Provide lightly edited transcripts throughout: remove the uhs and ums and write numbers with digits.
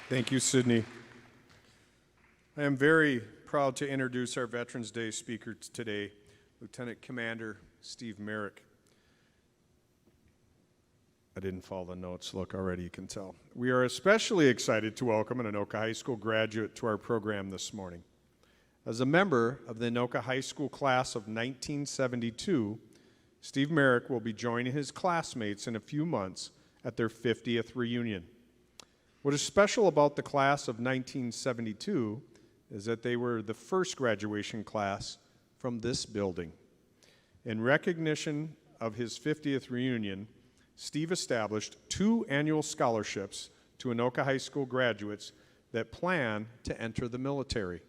Thank you, Sydney. I am very proud to introduce our Veterans Day speaker today, Lieutenant Commander Steve Merrick. I didn't follow the notes. Look, already you can tell. We are especially excited to welcome an Anoka High School graduate to our program this morning. As a member of the Anoka High School class of 1972, Steve Merrick will be joining his classmates in a few months at their 50th reunion. What is special about the class of 1972 is that they were the first graduation class from this building. In recognition of his 50th reunion, Steve established 2 annual scholarships to Anoka High School graduates that plan to enter the military.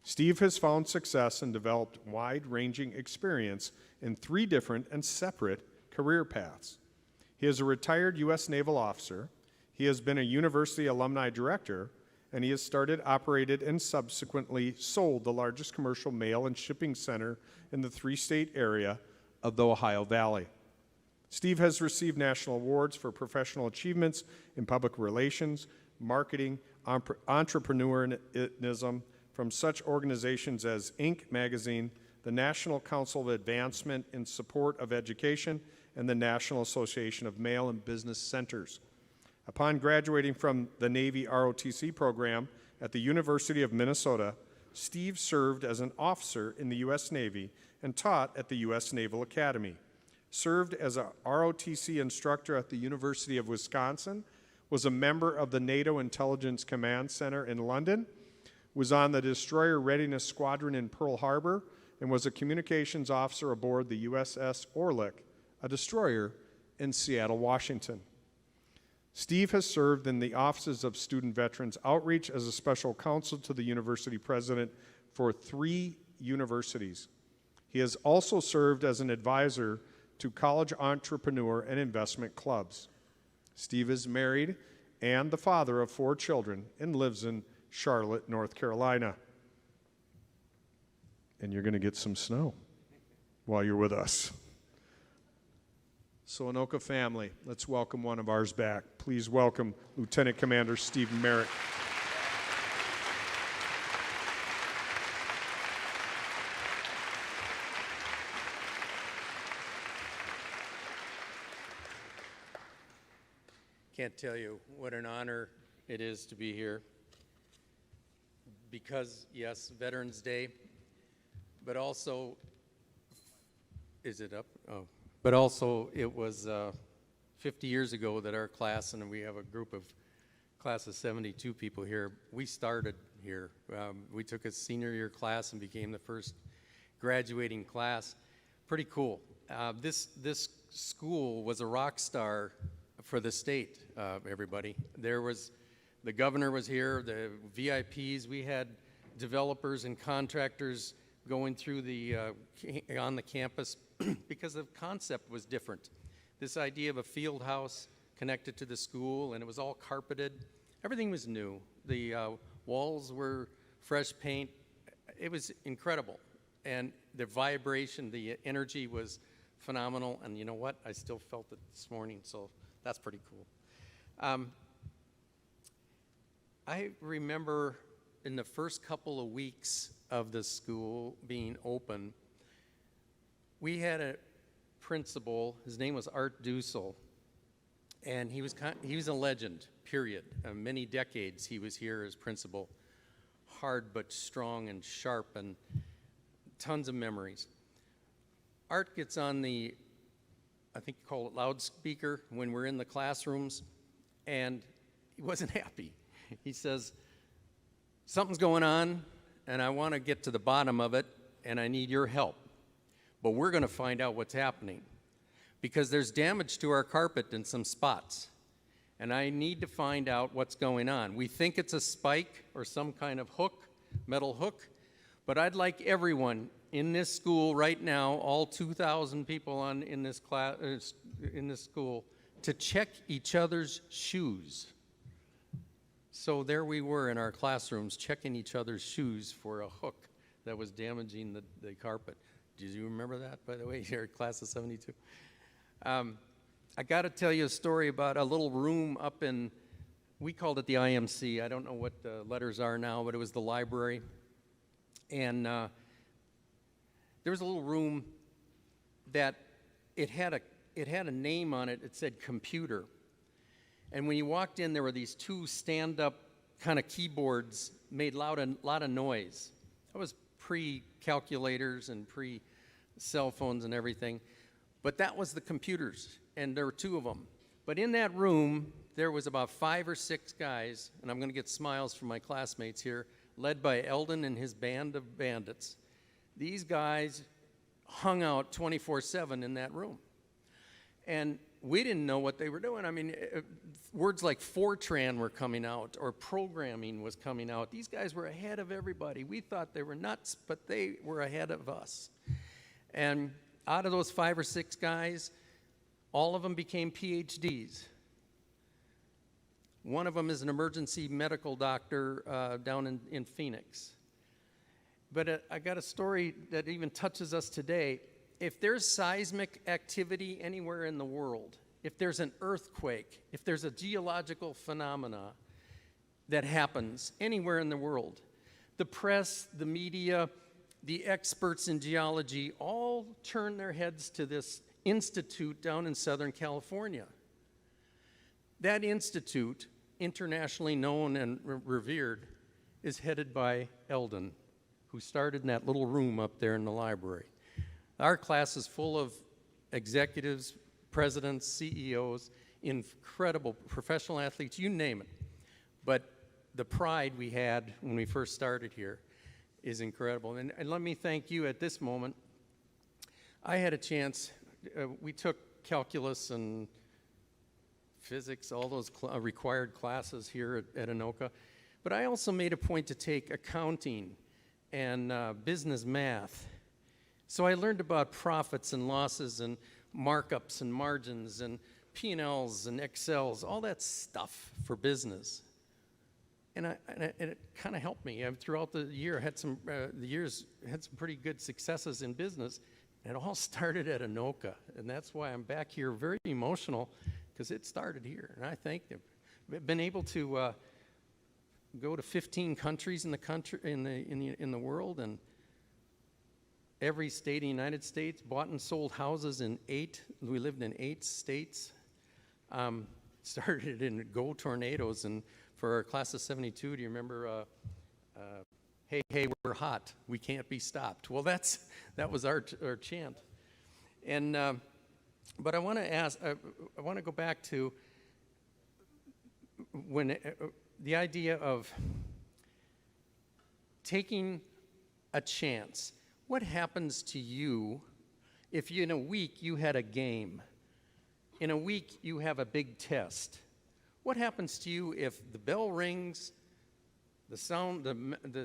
Steve has found success and developed wide-ranging experience in 3 different and separate career paths. He is a retired U.S. naval officer, he has been a university alumni director, and he has started, operated, and subsequently sold the largest commercial mail and shipping center in the 3-state area of the Ohio Valley. Steve has received national awards for professional achievements in public relations, marketing, entrepreneurism from such organizations as Inc. magazine, the National Council of Advancement in Support of Education, and the National Association of Mail and Business Centers. Upon graduating from the Navy ROTC program at the University of Minnesota, Steve served as an officer in the U.S. Navy and taught at the U.S. Naval Academy, served as a ROTC instructor at the University of Wisconsin, was a member of the NATO Intelligence Command Center in London, was on the Destroyer Readiness Squadron in Pearl Harbor, and was a communications officer aboard the USS Orlick, a destroyer in Seattle, Washington. Steve has served in the offices of Student Veterans Outreach as a special counsel to the university president for 3 universities. He has also served as an advisor to college entrepreneur and investment clubs. Steve is married and the father of 4 children and lives in Charlotte, North Carolina. And you're going to get some snow while you're with us. So, Anoka family, let's welcome one of ours back. Please welcome Lieutenant Commander Steve Merrick. Can't tell you what an honor it is to be here because, yes, Veterans Day, but also, is it up? Oh, but also it was 50 years ago that our class, and we have a group of class of 72 people here, we started here. We took a senior year class and became the first graduating class. Pretty cool. This school was a rock star for the state, everybody. The governor was here, the VIPs, we had developers and contractors going through on the campus because the concept was different. This idea of a field house connected to the school, and it was all carpeted. Everything was new. The walls were fresh paint. It was incredible. And the vibration, the energy was phenomenal. And you know what? I still felt it this morning, so that's pretty cool. I remember in the first couple of weeks of the school being open, we had a principal. His name was Art Dussel, and he was a legend, period. Many decades he was here as principal, hard but strong and sharp, and tons of memories. Art gets on the, I think you call it loudspeaker, when we're in the classrooms, and he wasn't happy. He says, something's going on, and I want to get to the bottom of it, and I need your help. But we're going to find out what's happening, because there's damage to our carpet in some spots, and I need to find out what's going on. We think it's a spike or some kind of hook, metal hook, but I'd like everyone in this school right now, all 2,000 people in this school, to check each other's shoes. So there we were in our classrooms checking each other's shoes for a hook that was damaging the carpet. Did you remember that, by the way, here at class of 72? I got to tell you a story about a little room up in we called it the IMC. I don't know what the letters are now, but it was the library. And there was a little room that it had a name on it. It said computer. And when you walked in, there were these two stand-up kind of keyboards made lot of noise. That was pre-calculators and pre-cell phones and everything. But that was the computers, and there were two of them. But in that room, there was about 5 or 6 guys, and I'm going to get smiles from my classmates here, led by Eldon and his band of bandits. These guys hung out 24/7 in that room. And we didn't know what they were doing. I mean, words like Fortran were coming out, or programming was coming out. These guys were ahead of everybody. We thought they were nuts, but they were ahead of us. And out of those 5 or 6 guys, all of them became PhDs. One of them is an emergency medical doctor down in Phoenix. But I got a story that even touches us today. If there's seismic activity anywhere in the world, if there's an earthquake, if there's a geological phenomena that happens anywhere in the world, the press, the media, the experts in geology all turn their heads to this institute down in Southern California. That institute, internationally known and revered, is headed by Eldon, who started in that little room up there in the library. Our class is full of executives, presidents, CEOs, incredible professional athletes, you name it. But the pride we had when we first started here is incredible. And let me thank you at this moment. I had a chance, we took calculus and physics, all those required classes here at Anoka. But I also made a point to take accounting and business math. So I learned about profits and losses and markups and margins and P&Ls and Excels, all that stuff for business. And it kind of helped me. Throughout the year, had some pretty good successes in business. And it all started at Anoka, and that's why I'm back here very emotional, because it started here, and I thank them. I've been able to go to 15 countries in the world, and every state in the United States, bought and sold houses in 8. We lived in 8 states. Started in Go Tornadoes, and for our class of 72, do you remember, hey, hey, we're hot, we can't be stopped? Well, that was our chant. And, but I want to go back to when the idea of taking a chance. What happens to you if in a week you had a game? In a week you have a big test? What happens to you if the bell rings, the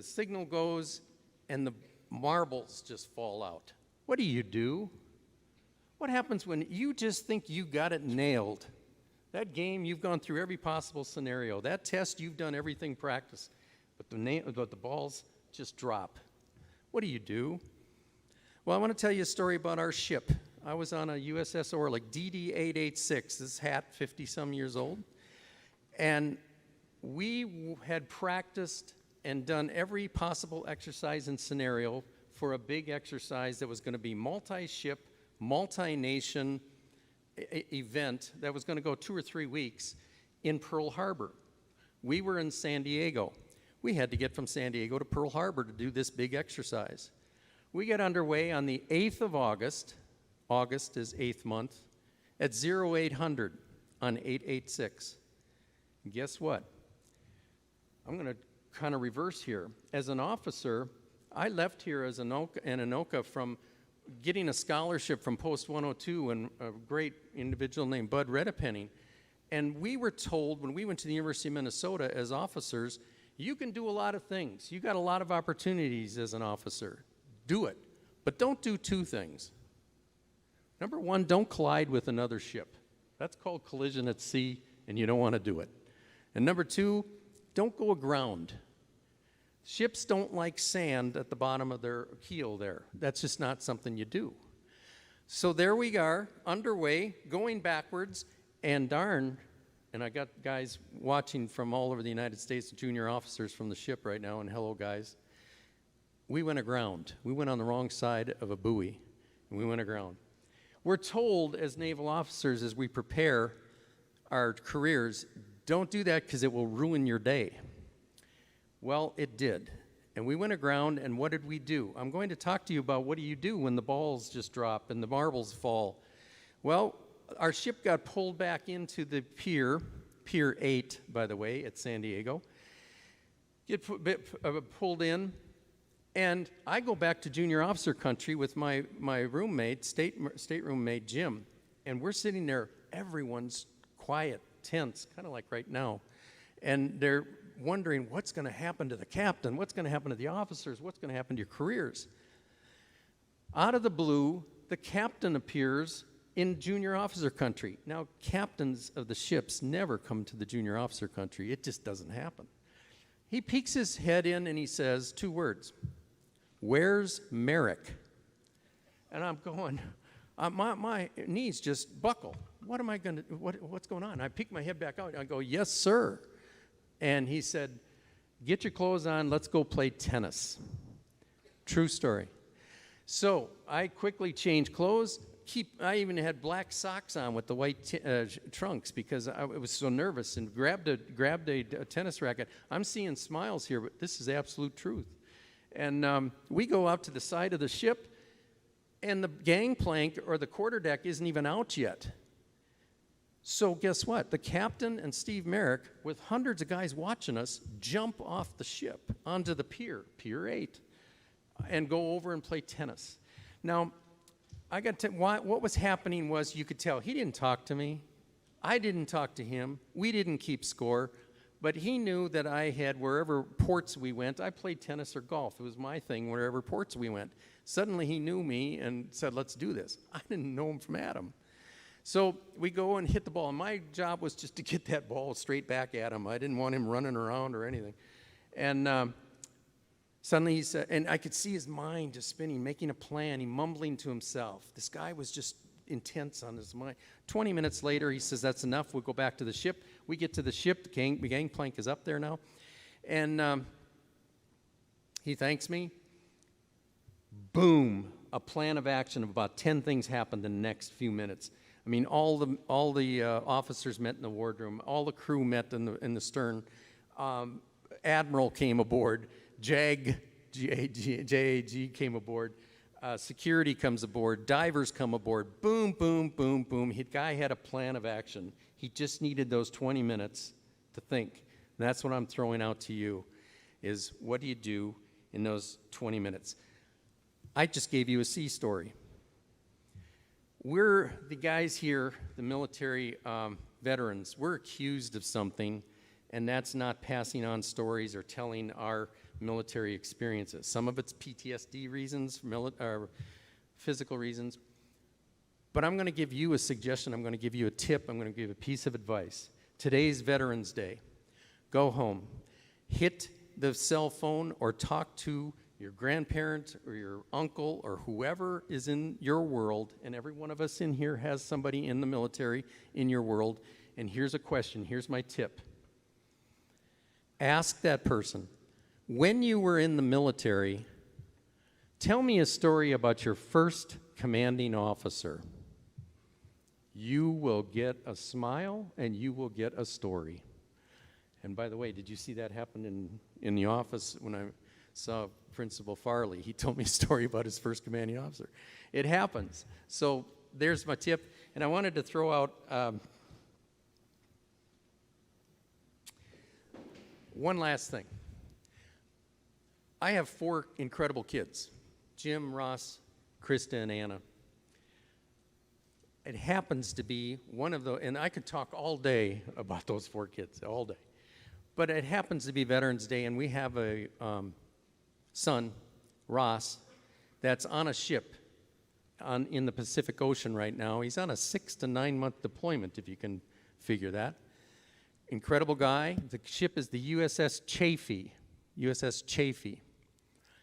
signal goes, and the marbles just fall out? What do? What happens when you just think you got it nailed? That game, you've gone through every possible scenario. That test, you've done everything practice, but the balls just drop. What do? Well, I want to tell you a story about our ship. I was on a USS Orlick, DD-886, this hat, 50-some years old. And we had practiced and done every possible exercise and scenario for a big exercise that was going to be multi-ship, multi-nation event that was going to go 2 or 3 weeks in Pearl Harbor. We were in San Diego. We had to get from San Diego to Pearl Harbor to do this big exercise. We get underway on the 8th of August. August is 8th month, at 0800 on 886. Guess what? I'm going to kind of reverse here. As an officer, I left here as Anoka from getting a scholarship from Post 102 and a great individual named Bud Redepenning. And we were told when we went to the University of Minnesota as officers, you can do a lot of things. You got a lot of opportunities as an officer. Do it. But don't do 2 things. Number 1, don't collide with another ship. That's called collision at sea, and you don't want to do it. And number 2, don't go aground. Ships don't like sand at the bottom of their keel there. That's just not something you do. So there we are, underway, going backwards, and darn, and I got guys watching from all over the United States, junior officers from the ship right now, and hello, guys. We went aground. We went on the wrong side of a buoy, and we went aground. We're told as naval officers, as we prepare our careers, don't do that because it will ruin your day. Well, it did. And we went aground, and what did we do? I'm going to talk to you about what do you do when the balls just drop and the marbles fall. Well, our ship got pulled back into the Pier 8, by the way, at San Diego. Get pulled in, and I go back to junior officer country with my roommate, stateroom mate Jim, and we're sitting there, everyone's quiet, tense, kind of like right now, and they're wondering what's going to happen to the captain, what's going to happen to the officers, what's going to happen to your careers. Out of the blue, the captain appears in junior officer country. Now, captains of the ships never come to the junior officer country. It just doesn't happen. He peeks his head in and he says 2 words, "Where's Merrick?" And I'm going, my knees just buckle. What am I going to, what's going on? I peek my head back out. I go, "Yes, sir." And he said, "Get your clothes on, let's go play tennis." True story. So I quickly changed clothes. I even had black socks on with the white trunks because I was so nervous, and grabbed a tennis racket. I'm seeing smiles here, but this is absolute truth. And we go out to the side of the ship, and the gangplank or the quarterdeck isn't even out yet. So guess what? The captain and Steve Merrick, with hundreds of guys watching us, jump off the ship onto the Pier 8, and go over and play tennis. Now, what was happening was, you could tell he didn't talk to me. I didn't talk to him. We didn't keep score. But he knew that I had, wherever ports we went, I played tennis or golf. It was my thing wherever ports we went. Suddenly he knew me and said, "Let's do this." I didn't know him from Adam. So we go and hit the ball. And my job was just to get that ball straight back at him. I didn't want him running around or anything. And suddenly he said, and I could see his mind just spinning, making a plan, he mumbling to himself. This guy was just intense on his mind. 20 minutes later, he says, "That's enough. We'll go back to the ship." We get to the ship. The gangplank is up there now. And he thanks me. Boom. A plan of action of about 10 things happened in the next few minutes. I mean, all the officers met in the wardroom. All the crew met in the stern. Admiral came aboard. JAG came aboard. Security comes aboard. Divers come aboard. Boom, boom, boom, boom. The guy had a plan of action. He just needed those 20 minutes to think. And that's what I'm throwing out to you, is what do you do in those 20 minutes? I just gave you a sea story. We're the guys here, the military veterans, we're accused of something, and that's not passing on stories or telling our military experiences. Some of it's PTSD reasons, physical reasons. But I'm going to give you a suggestion. I'm going to give you a tip. I'm going to give you a piece of advice. Today's Veterans Day. Go home. Hit the cell phone or talk to your grandparent or your uncle or whoever is in your world, and every one of us in here has somebody in the military in your world. And here's a question. Here's my tip. Ask that person, when you were in the military, tell me a story about your first commanding officer. You will get a smile and you will get a story. And by the way, did you see that happen in the office when I saw Principal Farley? He told me a story about his first commanding officer. It happens. So there's my tip. And I wanted to throw out one last thing. I have 4 incredible kids, Jim, Ross, Krista, and Anna. It happens to be one of the, and I could talk all day about those 4 kids, all day. But it happens to be Veterans Day, and we have a son, Ross, that's on a ship in the Pacific Ocean right now. He's on a 6 to 9 month deployment, if you can figure that. Incredible guy. The ship is the USS Chaffee. USS Chaffee.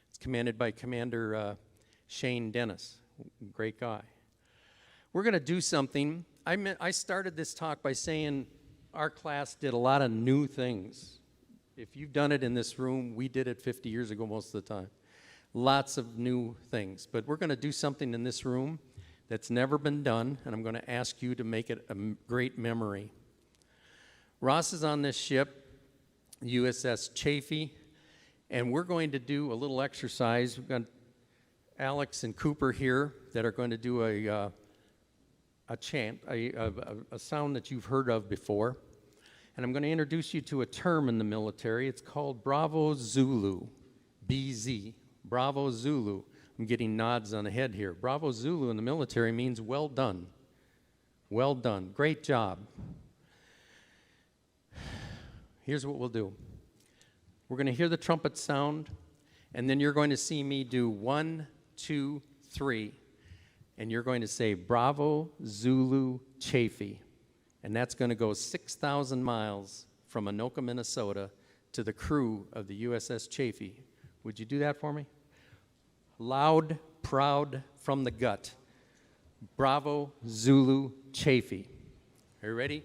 It's commanded by Commander Shane Dennis. Great guy. We're going to do something. I started this talk by saying our class did a lot of new things. If you've done it in this room, we did it 50 years ago most of the time. Lots of new things. But we're going to do something in this room that's never been done, and I'm going to ask you to make it a great memory. Ross is on this ship, USS Chaffee, and we're going to do a little exercise. We've got Alex and Cooper here that are going to do a chant, a sound that you've heard of before. And I'm going to introduce you to a term in the military. It's called Bravo Zulu, BZ, Bravo Zulu. I'm getting nods on the head here. Bravo Zulu in the military means well done. Well done. Great job. Here's what we'll do. We're going to hear the trumpet sound, and then you're going to see me do 1, 2, 3. And you're going to say, Bravo Zulu Chaffee. And that's going to go 6,000 miles from Anoka, Minnesota, to the crew of the USS Chaffee. Would you do that for me? Loud, proud, from the gut. Bravo Zulu Chaffee. Are you ready?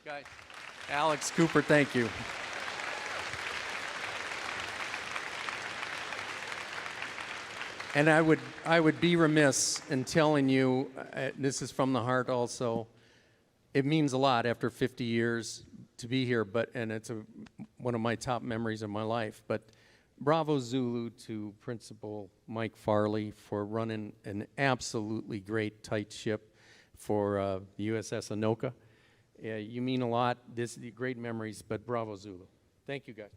Guys, Alex, Cooper, thank you. And I would be remiss in telling you, this is from the heart also, it means a lot after 50 years to be here, and it's one of my top memories of my life. But bravo Zulu to Principal Mike Farley for running an absolutely great, tight ship for the USS Anoka. You mean a lot. This is great memories, but bravo Zulu. Thank you, guys.